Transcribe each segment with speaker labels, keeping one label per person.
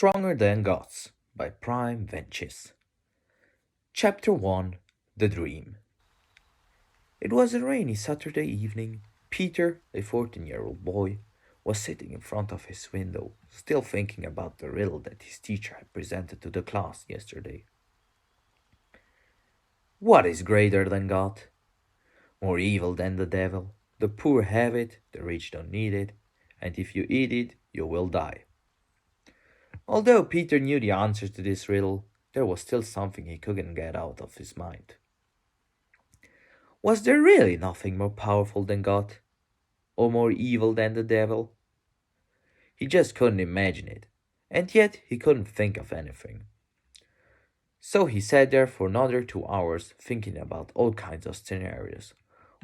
Speaker 1: Stronger Than Gods by Prime Ventures. Chapter 1 The Dream. It was a rainy Saturday evening. Peter, a 14-year-old boy, was sitting in front of his window, still thinking about the riddle that his teacher had presented to the class yesterday. What is greater than God? More evil than the devil? The poor have it, the rich don't need it, and if you eat it, you will die. Although Peter knew the answer to this riddle, there was still something he couldn't get out of his mind. Was there really nothing more powerful than God? Or more evil than the devil? He just couldn't imagine it, and yet he couldn't think of anything. So he sat there for another 2 hours thinking about all kinds of scenarios,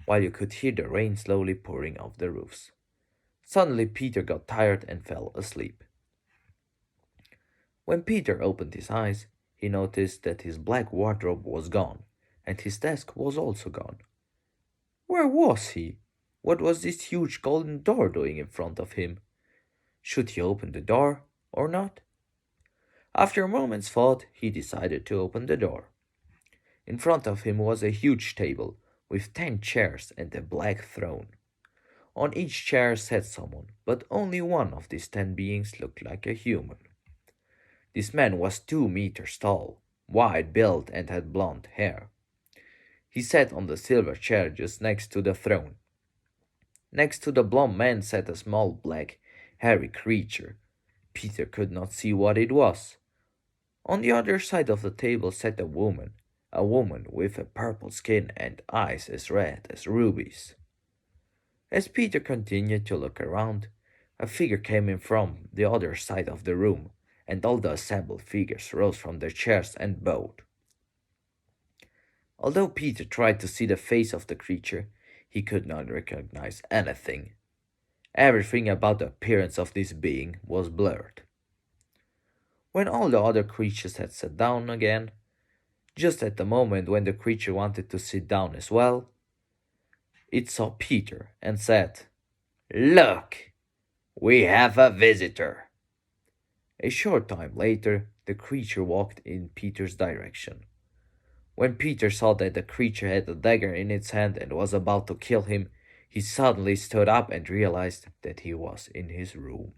Speaker 1: while you could hear the rain slowly pouring off the roofs. Suddenly Peter got tired and fell asleep. When Peter opened his eyes, he noticed that his black wardrobe was gone, and his desk was also gone. Where was he? What was this huge golden door doing in front of him? Should he open the door or not? After a moment's thought, he decided to open the door. In front of him was a huge table with 10 chairs and a black throne. On each chair sat someone, but only one of these 10 beings looked like a human. This man was 2 meters tall, wide built, and had blonde hair. He sat on the silver chair just next to the throne. Next to the blonde man sat a small black, hairy creature. Peter could not see what it was. On the other side of the table sat a woman with a purple skin and eyes as red as rubies. As Peter continued to look around, a figure came in from the other side of the room, and all the assembled figures rose from their chairs and bowed. Although Peter tried to see the face of the creature, he could not recognize anything. Everything about the appearance of this being was blurred. When all the other creatures had sat down again, just at the moment when the creature wanted to sit down as well, it saw Peter and said, "Look, we have a visitor." A short time later, the creature walked in Peter's direction. When Peter saw that the creature had a dagger in its hand and was about to kill him, he suddenly stood up and realized that he was in his room.